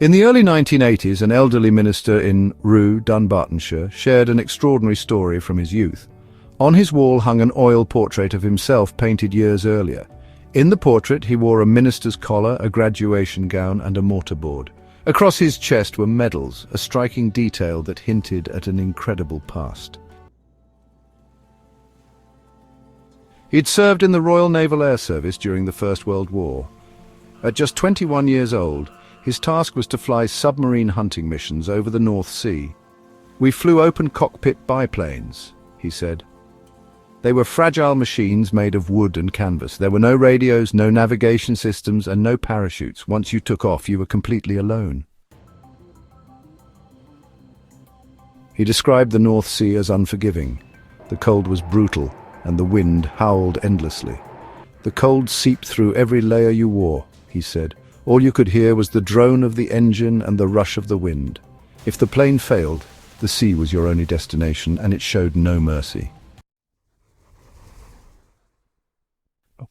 In the early 1980s, an elderly minister in Dunbartonshire, shared an extraordinary story from his youth. On his wall hung an oil portrait of himself painted years earlier. In the portrait, he wore a minister's collar, a graduation gown, and a mortarboard. Across his chest were medals, a striking detail that hinted at an incredible past. He'd served in the Royal Naval Air Service during the First World War. At just 21 years old, his task was to fly submarine hunting missions over the North Sea. "We flew open-cockpit biplanes," he said. They were fragile machines made of wood and canvas. There were no radios, no navigation systems, and no parachutes. Once you took off, you were completely alone. He described the North Sea as unforgiving. The cold was brutal, and the wind howled endlessly. "The cold seeped through every layer you wore," he said. "All you could hear was the drone of the engine and the rush of the wind. If the plane failed, the sea was your only destination, and it showed no mercy."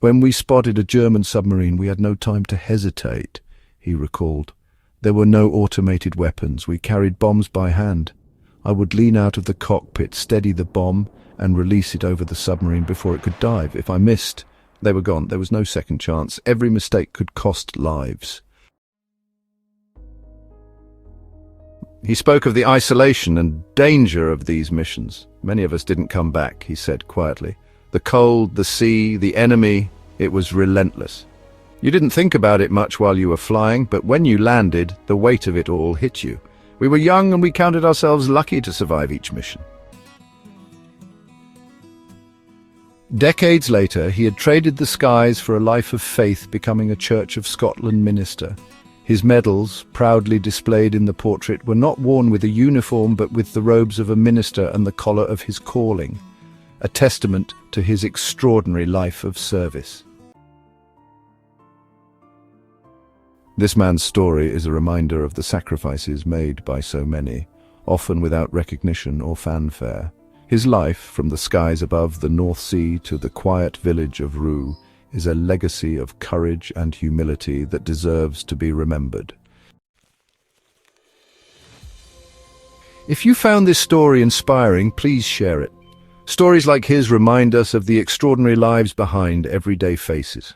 "When we spotted a German submarine, we had no time to hesitate," he recalled. "There were no automated weapons. We carried bombs by hand. I would lean out of the cockpit, steady the bomb, and release it over the submarine before it could dive. If I missed, they were gone. There was no second chance. Every mistake could cost lives." He spoke of the isolation and danger of these missions. "Many of us didn't come back," he said quietly. "The cold, the sea, the enemy, it was relentless. You didn't think about it much while you were flying, but when you landed, the weight of it all hit you. We were young and we counted ourselves lucky to survive each mission." Decades later, he had traded the skies for a life of faith, becoming a Church of Scotland minister. His medals, proudly displayed in the portrait, were not worn with a uniform but with the robes of a minister and the collar of his calling, a testament to his extraordinary life of service. This man's story is a reminder of the sacrifices made by so many, often without recognition or fanfare. His life, from the skies above the North Sea to the quiet village of Rue, is a legacy of courage and humility that deserves to be remembered. If you found this story inspiring, please share it. Stories like his remind us of the extraordinary lives behind everyday faces.